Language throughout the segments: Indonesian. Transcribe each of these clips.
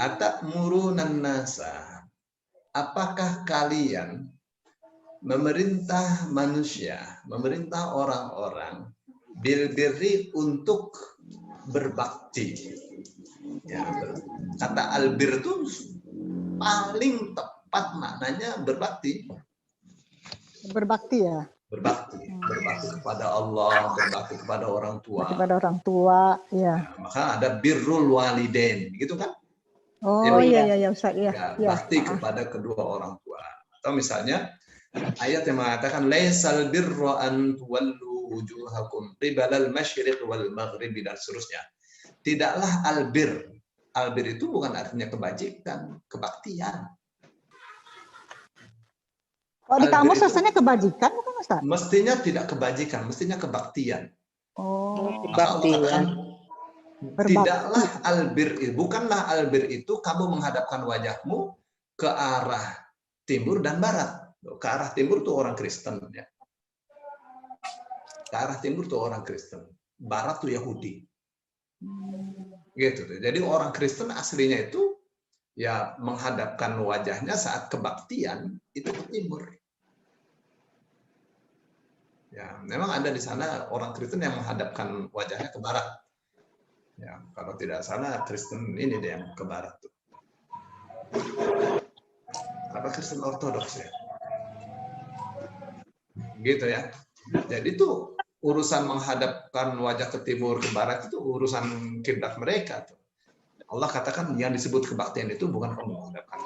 Atamuruna nasa, apakah kalian memerintah manusia, memerintah orang-orang bil birri untuk berbakti. Ya, kata albir itu paling tepat maknanya berbakti. Berbakti ya. Berbakti kepada Allah, berbakti kepada orang tua. Kepada orang tua, ya. Maka ada birrul walidain, gitu kan? Oh iya Ustaz, ya. Bakti kepada kedua orang tua. Atau misalnya ayat yang mengatakan laisal birra an tuwallu wujuhakum qibalal masyriq wal maghrib dan seterusnya. Tidaklah albir. Albir itu bukan artinya kebajikan, kebaktian. Oh, di kamus rasanya kebajikan bukan Ustaz? Mestinya tidak kebajikan, mestinya kebaktian. Oh, kebaktian. Tidaklah albir, bukanlah albir itu kamu menghadapkan wajahmu ke arah timur dan barat. Ke arah timur tuh orang Kristen ya. Ke arah timur tuh orang Kristen, barat tuh Yahudi. Gitu. Jadi orang Kristen aslinya itu ya menghadapkan wajahnya saat kebaktian itu ke timur. Ya, memang ada di sana orang Kristen yang menghadapkan wajahnya ke barat. Ya, kalau tidak salah Kristen ini deh yang ke barat tuh. Apa Kristen Ortodoks ya? Gitu ya. Jadi itu urusan menghadapkan wajah ke timur ke barat itu urusan kiblat mereka tuh. Allah katakan yang disebut kebaktian itu bukan kamu menghadapkan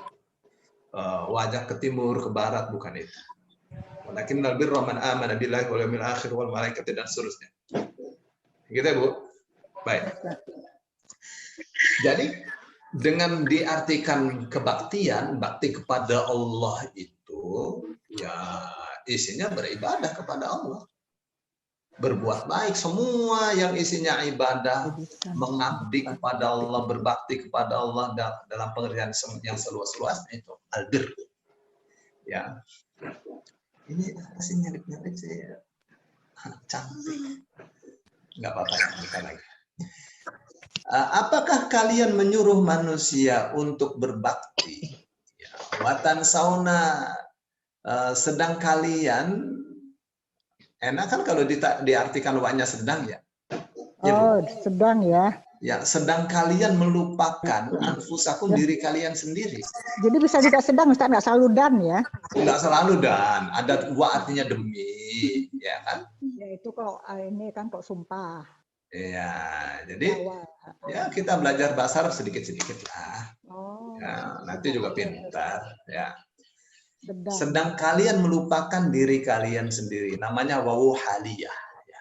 wajah ke timur ke barat, bukan itu. Walakinnal birra man amana billahi wal yawmil akhir wal malaikati dan seterusnya. Gitu ya, Bu? Baik. Jadi dengan diartikan kebaktian, bakti kepada Allah itu ya isinya beribadah kepada Allah. Berbuat baik, semua yang isinya ibadah, mengabdi kepada Allah, berbakti kepada Allah dalam pengertian yang seluas-luasnya itu albir. Ya. Ini masih nyelip-nyelip sih. Cantik. Enggak apa-apa, bukan lagi. Apakah kalian menyuruh manusia untuk berbakti? Ya, watan sauna, sedang kalian, enak kan kalau diartikan waknya sedang ya? Oh, sedang ya. Ya, sedang kalian melupakan anfusakum, diri kalian sendiri. Jadi bisa juga sedang, Ustaz, nggak selalu dan ya? Nggak selalu dan, ada dua artinya demi, ya kan? Ya itu kok ini kan kok sumpah. Iya, jadi ya kita belajar bahasa Arab sedikit-sedikit lah. Oh, ya, nanti juga pintar. Ya. Sedang. Sedang kalian melupakan diri kalian sendiri, namanya wawu haliyah. Ya.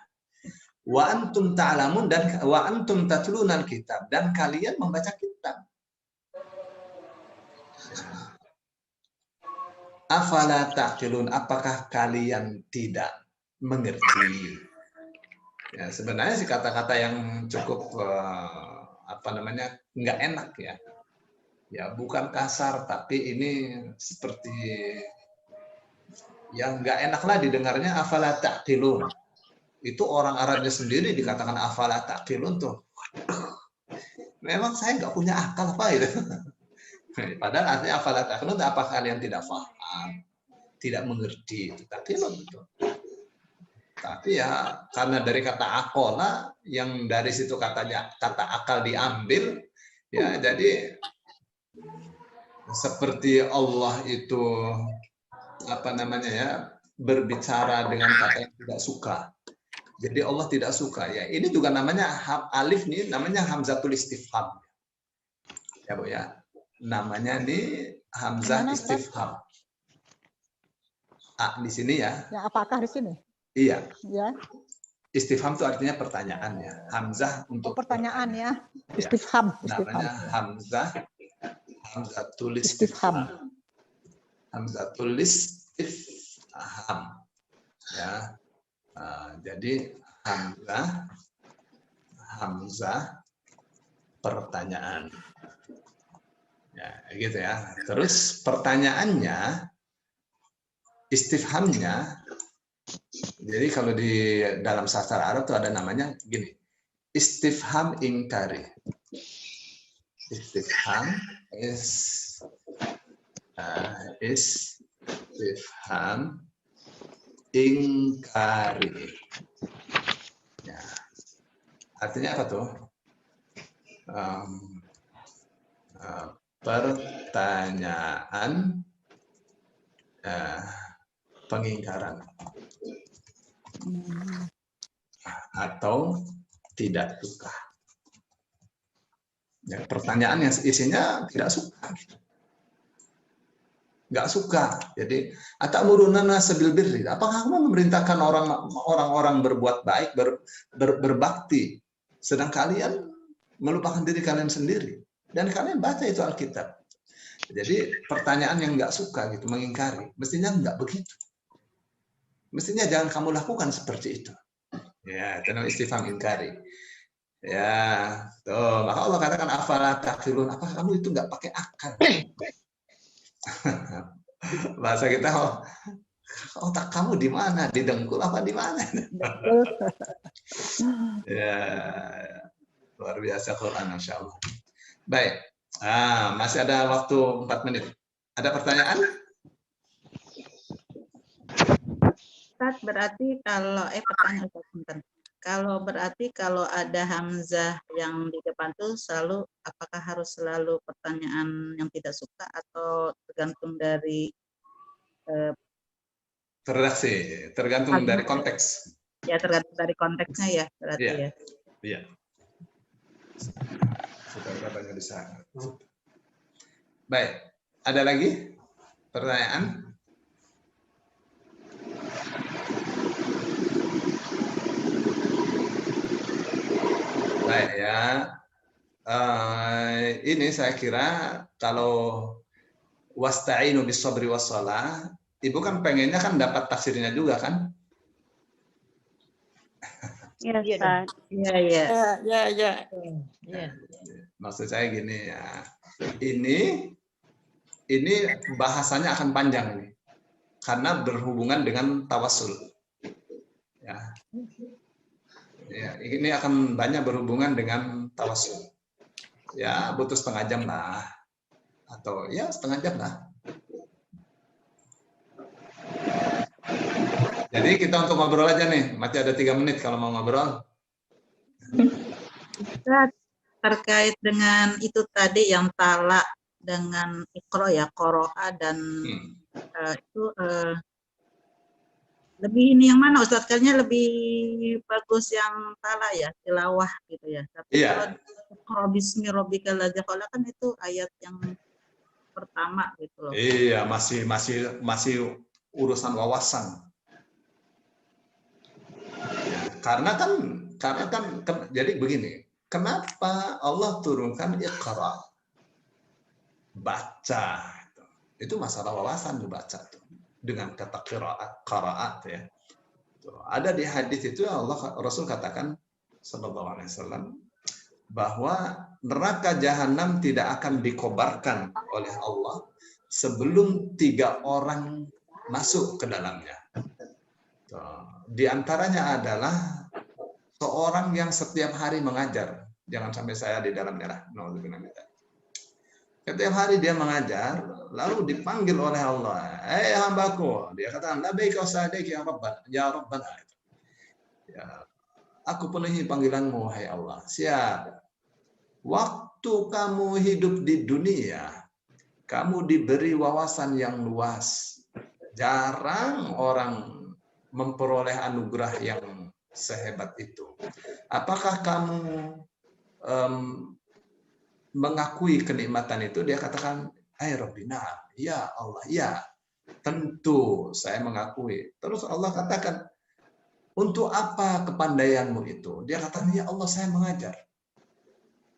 Wa antum ta'lamun dan wa antum tatlunal kitab, dan kalian membaca kitab. Afala taqilun, apakah kalian tidak mengerti? Ya, sebenarnya sih kata-kata yang cukup apa namanya nggak enak ya. Ya bukan kasar, tapi ini seperti yang nggak enak lah didengarnya. Afala taqilun. Itu orang Arabnya sendiri dikatakan afala taqilun tuh. Memang saya nggak punya akal apa itu. Padahal artinya afala taqilun, apa kalian tidak paham, tidak mengerti. Taqilun itu. Tapi ya karena dari kata akola yang dari situ kata akal diambil, ya jadi seperti Allah itu apa namanya ya berbicara dengan kata yang tidak suka. Jadi Allah tidak suka ya. Ini juga namanya alif nih, namanya hamzatul istifham. Ya Bu ya. Namanya nih hamzah istifham. Di sini ya. Ya apakah di sini? Iya. Ya. Istifham itu artinya pertanyaan ya. Hamzah untuk pertanyaan ya. Istifham. Namanya hamzatul istifham. Hamzatul istifham. Ya. Jadi hamzah pertanyaan. Ya, gitu ya. Terus pertanyaannya, istifhamnya, jadi kalau di dalam sastra Arab tuh ada namanya gini, istifham ingkari. Istifham istifham ingkari. Ya. Artinya apa tuh? Pertanyaan pengingkaran atau tidak suka. Ya, pertanyaan yang isinya tidak suka. Nggak suka. Jadi, atamuruna sabil birri. Apakah kamu memerintahkan orang-orang berbuat baik, berbakti, sedang kalian melupakan diri kalian sendiri? Dan kalian baca itu Alkitab. Jadi pertanyaan yang nggak suka gitu, mengingkari, mestinya nggak begitu. Mestinya jangan kamu lakukan seperti itu. Ya, itu namanya istifham ingkari. Ya, tuh, maka Allah katakan afala taqilun, apa kamu itu nggak pakai akal? Bahasa kita, otak kamu di mana? Di dengkul apa di mana? Ya, luar biasa Quran, Masya Allah. Baik, masih ada waktu 4 menit. Ada pertanyaan? Ustaz, berarti kalau pertanyaan Ustaz, kalau berarti kalau ada hamzah yang di depan tuh selalu, apakah harus selalu pertanyaan yang tidak suka atau tergantung dari redaksi, tergantung dari konteks. Ya, tergantung dari konteksnya ya berarti ya. Iya. Sudah katanya di sana. Baik, ada lagi pertanyaan? Baik ya, ini saya kira kalau wasta'inu bis sabri was shalah, Ibu kan pengennya kan dapat tafsirnya juga kan? Iya, Ustaz. Iya. Maksud saya gini ya, ini bahasanya akan panjang ini, karena berhubungan dengan tawassul. Ya, ini akan banyak berhubungan dengan tawassul. Ya, butuh setengah jam lah, atau ya setengah jam lah. Jadi kita untuk ngobrol aja nih, masih ada 3 menit kalau mau ngobrol. Terkait dengan itu tadi yang tala dengan ikro ya, qoro'a dan itu lebih ini yang mana Ustaz? Kayaknya lebih bagus yang tala ya, tilawah gitu ya. Tapi kalau bismi rabbikal ladzi khalaq kan itu ayat yang pertama gitu loh. Iya, masih urusan wawasan. Karena kan jadi begini, kenapa Allah turunkan Iqra? Baca. Itu masalah wawasan dibaca tuh. Dengan kata qiraat ya. Ada di hadis itu Rasul katakan sallallahu alaihi wasallam bahwa neraka jahanam tidak akan dikobarkan oleh Allah sebelum 3 orang masuk ke dalamnya. Di antaranya adalah seorang yang setiap hari mengajar. Jangan sampai saya di dalam neraka. Setiap hari dia mengajar, lalu dipanggil oleh Allah. Hambaku, dia katakan, labbaika wa sa'daika ya Rabbana. Ya, aku penuhi panggilanmu, hai Allah. Siap. Waktu kamu hidup di dunia, kamu diberi wawasan yang luas. Jarang orang memperoleh anugerah yang sehebat itu. Apakah kamu mengakui kenikmatan itu? Dia katakan, Rabbina, ya Allah, ya. Tentu saya mengakui. Terus Allah katakan, untuk apa kepandaianmu itu? Dia katakan, ya Allah, saya mengajar.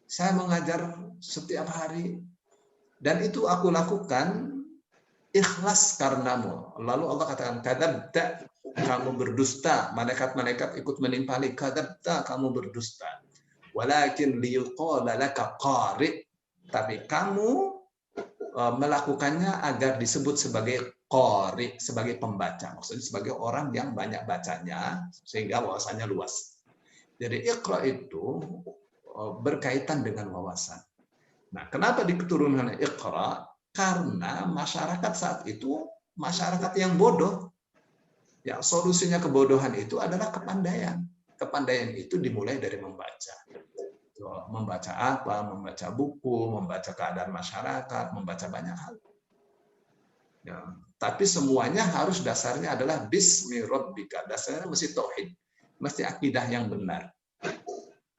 Saya mengajar setiap hari. Dan itu aku lakukan ikhlas karenamu. Lalu Allah katakan, kadzabta, kamu berdusta. Malaikat-malaikat ikut menimpali, kadzabta, kamu berdusta. Walakin liyuqala laka qari, tapi kamu melakukannya agar disebut sebagai qari, sebagai pembaca, maksudnya sebagai orang yang banyak bacanya sehingga wawasannya luas. Jadi Iqra itu berkaitan dengan wawasan. Nah, kenapa diturunkan Iqra? Karena masyarakat saat itu masyarakat yang bodoh. Ya, solusinya kebodohan itu adalah kepandaian. Kepandaian itu dimulai dari membaca. Membaca apa? Membaca buku, membaca keadaan masyarakat, membaca banyak hal. Ya, tapi semuanya harus dasarnya adalah bismi rabbika. Dasarnya mesti tauhid, mesti akidah yang benar.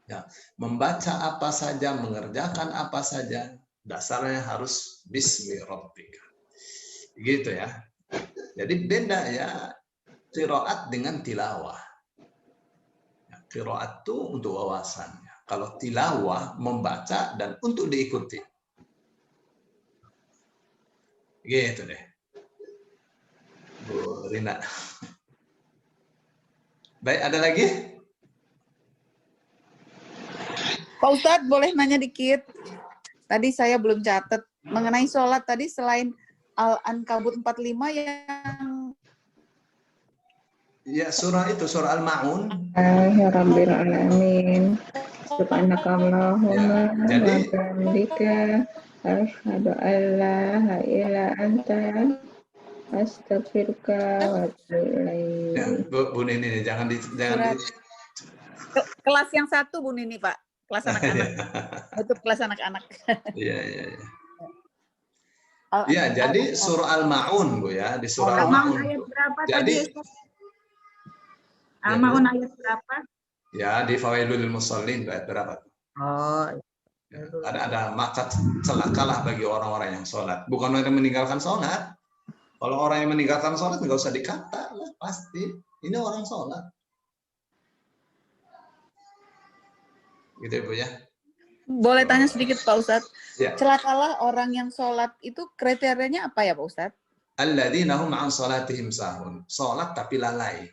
Ya, membaca apa saja, mengerjakan apa saja, dasarnya harus bismi rabbika. Gitu ya. Jadi beda ya qiraat dengan tilawah. Ya, qiraat itu untuk wawasannya. Kalau tilawah membaca dan untuk diikuti. Gitu deh. Bu Rina. Baik, ada lagi? Pak Ustadz, boleh nanya dikit? Tadi saya belum catat. Mengenai sholat tadi selain Al-Ankabut 45 yang... Ya, surah itu, surah Al-Ma'un. Ya Rabbil Alamin. Subhanakallahumma wa jadi bihamdika asyhadu an la ilaha illa anta astaghfiruka wa atubu ilaik. ya, Bu Nini, jangan di Kelas yang satu, Bu Nini, Pak. Kelas anak-anak. Untuk kelas anak-anak. Iya, iya, iya. Iya, jadi surah Al-Ma'un, Bu ya, di surah Al-Ma'un Al-Ma'un. ayat berapa Jadi tadi? Al-Ma'un ayat berapa? ya di Fawaidul Musallin ayat berapa? Oh, Ya, ada maka celakalah bagi orang-orang yang sholat. Bukan orang yang meninggalkan sholat. Kalau orang yang meninggalkan sholat nggak usah dikata lah, pasti ini orang sholat. Gitu ya, Bu ya. Boleh tanya sedikit, Pak Ustadz? Ya. Celakalah orang yang sholat itu kriterianya apa ya, Pak Ustadz? Alladzina hum an sholatihim sahun. Sholat tapi lalai.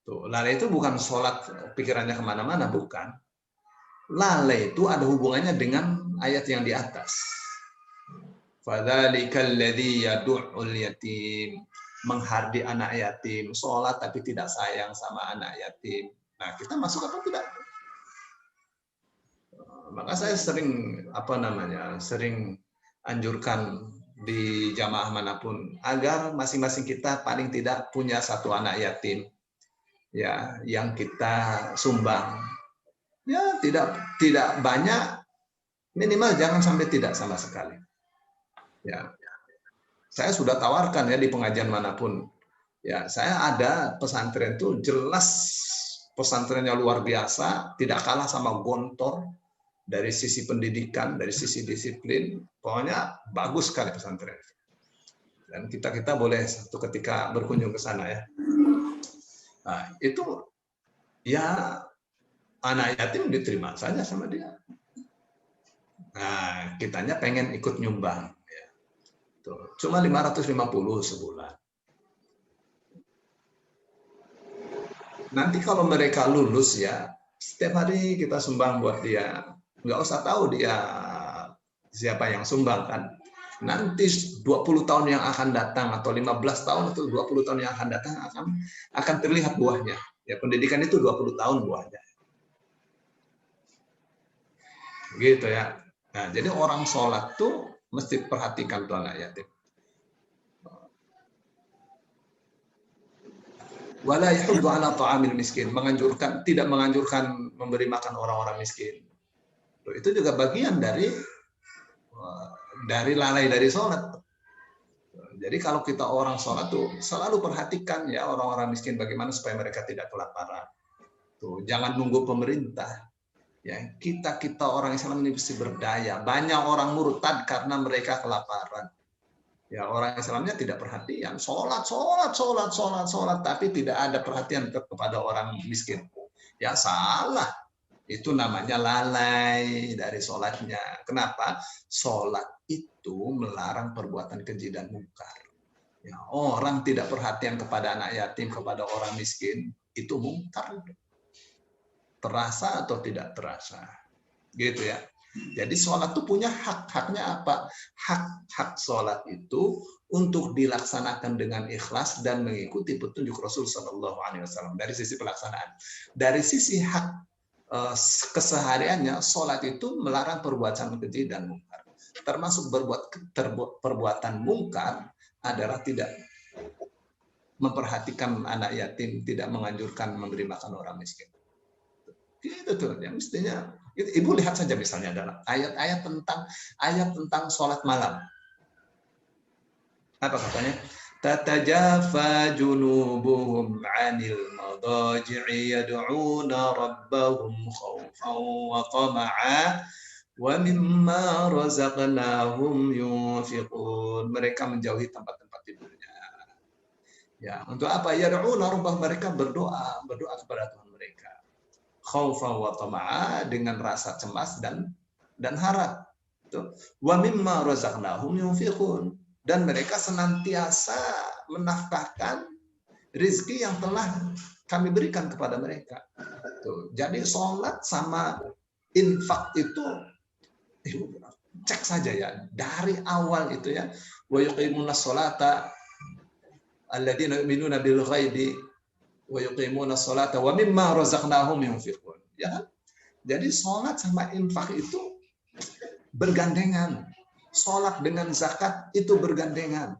Tuh, lalai itu bukan sholat pikirannya kemana-mana, bukan. Lalai itu ada hubungannya dengan ayat yang di atas. Fadzalikal ladzi yad'ul yatim, menghardi anak yatim, sholat tapi tidak sayang sama anak yatim. Nah, kita masuk apa tidak? Maka saya sering sering anjurkan di jamaah manapun agar masing-masing kita paling tidak punya satu anak yatim ya yang kita sumbang. Ya, tidak banyak, minimal jangan sampai tidak sama sekali. Ya. Saya sudah tawarkan ya di pengajian manapun. Ya, saya ada pesantren itu jelas pesantrennya luar biasa, tidak kalah sama Gontor dari sisi pendidikan, dari sisi disiplin. Pokoknya bagus sekali pesantren. Dan kita boleh satu ketika berkunjung ke sana ya. Nah, itu ya anak yatim diterima saja sama dia. Nah, kitanya pengen ikut nyumbang. Ya. Tuh, cuma 550 sebulan. Nanti kalau mereka lulus ya, setiap hari kita sumbang buat dia. Nggak usah tahu dia siapa yang sumbang kan. Nanti 20 tahun yang akan datang atau 15 tahun atau 20 tahun yang akan datang akan terlihat buahnya. Ya, pendidikan itu 20 tahun buahnya. Gitu ya. Nah, jadi orang sholat tuh mesti perhatikan tuh anak yatim. Wala yahuddu ala ta'amil miskin, tidak menganjurkan memberi makan orang-orang miskin. Itu juga bagian dari lalai dari sholat. Jadi kalau kita orang sholat tuh selalu perhatikan ya orang-orang miskin bagaimana supaya mereka tidak kelaparan. Tuh, jangan nunggu pemerintah. Ya, kita orang Islam ini mesti berdaya. Banyak orang murtad karena mereka kelaparan. Ya, orang Islamnya tidak perhatian, sholat, tapi tidak ada perhatian kepada orang miskin. Ya salah, itu namanya lalai dari sholatnya. Kenapa? Sholat itu melarang perbuatan keji dan mungkar. Ya, orang tidak perhatian kepada anak yatim, kepada orang miskin, itu mungkar. Terasa atau tidak terasa, gitu ya. Jadi sholat itu punya hak-haknya apa? Hak sholat itu untuk dilaksanakan dengan ikhlas dan mengikuti petunjuk Rasul Shallallahu Alaihi Wasallam dari sisi pelaksanaan. Dari sisi hak kesehariannya sholat itu melarang perbuatan keji dan mungkar. Termasuk perbuatan mungkar adalah tidak memperhatikan anak yatim, tidak menganjurkan memberi makan orang miskin. Itu tuh yang mestinya. Ibu lihat saja misalnya dalam ayat-ayat tentang sholat malam. Apa katanya? Tatajafa junubuhum 'anil madaji'i yad'una rabbahum khaufan wa tama'a wa mimma razaqnahum yunfiqun. Mereka menjauhi tempat-tempat tidurnya. Ya, untuk apa? Yad'una rabbahum, mereka berdoa kepada Tuhan mereka. Khaufan wa tama'a, dengan rasa cemas dan harap. Wa mimma razaqnahum yunfiqun. Dan mereka senantiasa menafkahkan rezeki yang telah kami berikan kepada mereka. Jadi sholat sama infak itu, cek saja ya, dari awal itu ya. Wa yuqimuna sholata alladzina yu'minuna bil ghaibi wa yuqimuna sholata wa mimma razaqnahum yunfiqun. Ya kan? Jadi sholat sama infak itu bergandengan. Sholat dengan zakat itu bergandengan.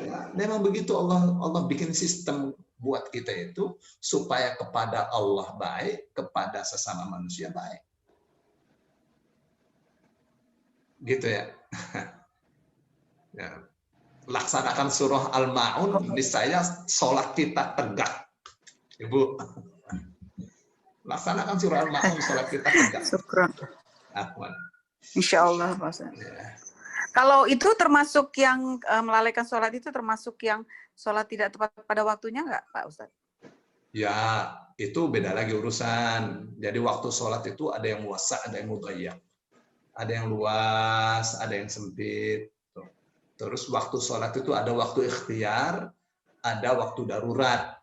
Ya, memang begitu Allah bikin sistem buat kita itu supaya kepada Allah baik, kepada sesama manusia baik. Gitu ya. Ya. Laksanakan surah Al-Ma'un, niscaya sholat kita tegak. Ibu. Laksanakan surah Al-Ma'un, sholat kita tegak. Syukron. Afwan. Insya Allah, Pak Ustaz. Ya. Kalau itu termasuk yang melalaikan sholat itu termasuk yang sholat tidak tepat pada waktunya nggak, Pak Ustadz? Ya, itu beda lagi urusan. Jadi waktu sholat itu ada yang wasa, ada yang mudayyak. Ada yang luas, ada yang sempit. Terus waktu sholat itu ada waktu ikhtiar, ada waktu darurat.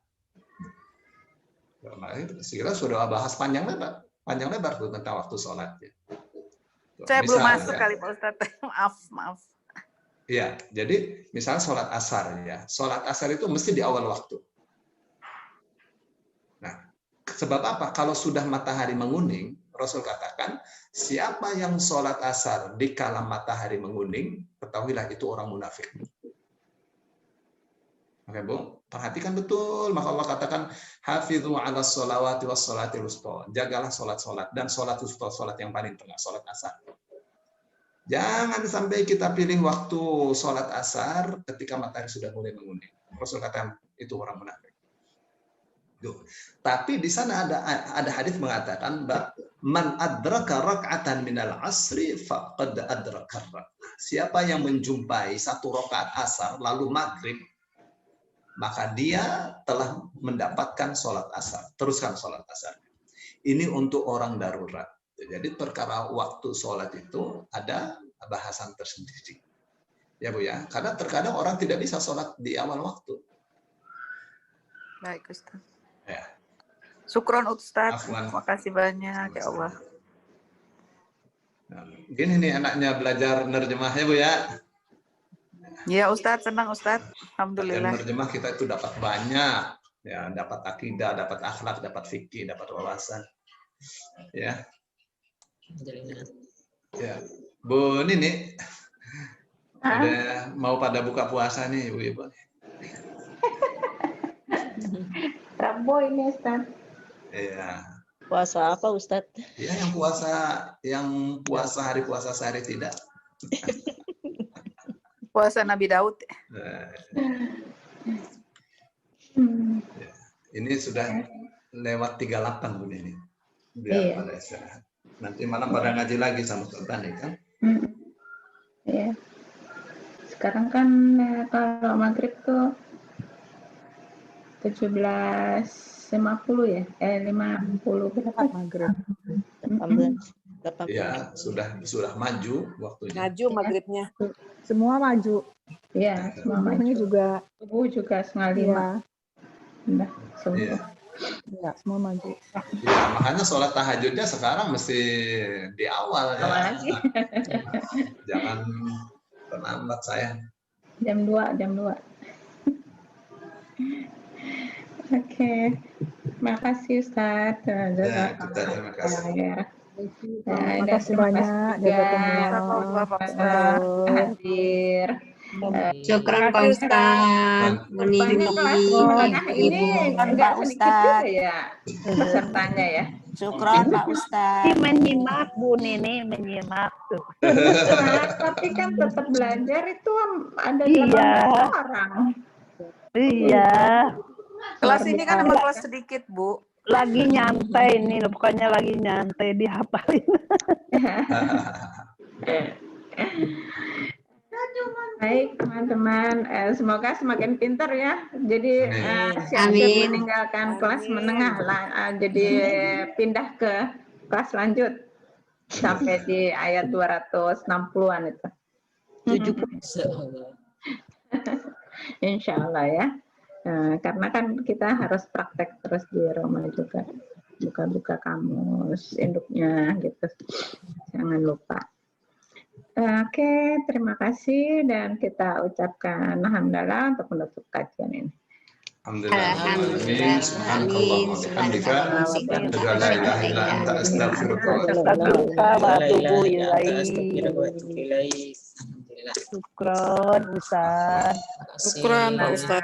Sekira sudah bahas panjang lebar tuh tentang waktu sholat. Saya belum masuk kali Pak Ustadz. Maaf. Iya, jadi misalnya sholat asar ya. Sholat asar itu mesti di awal waktu. Nah, sebab apa? Kalau sudah matahari menguning, Rasul katakan, siapa yang sholat asar di kala matahari menguning, ketahuilah itu orang munafik. Oke, Bu, perhatikan betul. Maka Allah katakan, hafidhu ala sholawati was sholatil wusta. Jagalah sholat-sholat dan sholat wusta, sholat yang paling tengah, sholat asar. Jangan sampai kita pilih waktu sholat asar ketika matahari sudah mulai menguning. Rasul katakan itu orang munafik. Tapi di sana ada hadis mengatakan, man adraka rak'atan minal asri faqad adraka. Siapa yang menjumpai satu rakaat asar lalu maghrib, maka dia telah mendapatkan sholat asar. Teruskan sholat asar. Ini untuk orang darurat. Jadi perkara waktu sholat itu ada bahasan tersendiri. Ya Bu ya, karena terkadang orang tidak bisa sholat di awal waktu. Baik Ustaz. Ya. Syukron Ustaz. Afwan. Terima kasih banyak ya Allah. Nah, gini nih enaknya belajar nerjemahnya Bu ya. Ya Ustaz, senang Ustaz. Alhamdulillah. Nerjemah kita itu dapat banyak. Ya, dapat akidah, dapat akhlak, dapat fikih, dapat wawasan. Ya. Ya, Bu Nini, udah mau pada buka puasa nih, Ibu. Rabo ini Ustaz. Iya. Puasa apa Ustadz? Ya, yang puasa hari puasa sehari tidak. Puasa Nabi Daud. Ya. Ini sudah lewat 38 Bu Nini. Biar Iya. pada istirahat. Nanti malam pada ngaji lagi sama Sultan ya kan? Iya. Sekarang kan kalau maghrib tuh 17.50 ya? 50 berapa? Maghrib. 18. Iya, sudah maju waktunya. Maju maghribnya. Semua maju. Iya, semua Subuhnya maju. juga. Subuh juga 4:30. Iya. Nah, subuh. Iya. Iya, semua maju. Ya, makanya sholat tahajudnya sekarang mesti di awal ya. Awal lagi. Jangan terlambat sayang. Jam 2. Oke. Makasih Ustaz. Ya, kita terima kasih. Terima Dan kasih terima banyak. kasih juga Jazakumullah. Pak Ustaz. hadir. Syukran Pak Ustaz. Rupanya kelas menengah ini enggak sedikit juga ya pesertanya ya. Syukran Pak Ustaz. Menyimak Bu Nini, menyimak tuh. Tapi kan tetap belajar itu ada Iya. 18 orang. Iya, Kelas ini kan emang kelas sedikit, Bu. lagi nyantai nih, pokoknya lagi nyantai dihafalin. Baik teman-teman, semoga semakin pintar ya. Jadi siap-siap Amin. meninggalkan kelas menengah lah, jadi pindah ke kelas lanjut sampai di ayat 260-an itu. 70. Insya Allah ya. Karena kan kita harus praktek terus di rumah juga, buka-buka kamus induknya gitu. Jangan lupa. Oke, terima kasih dan kita ucapkan alhamdulillah untuk menutup kajian ini. Alhamdulillah. Amin. Subhanallah wa bihamdika. Asyhadu an la ilaha illa anta astaghfiruka wa atubu ilaik. Syukron Ustaz. Syukran, Pak Ustaz.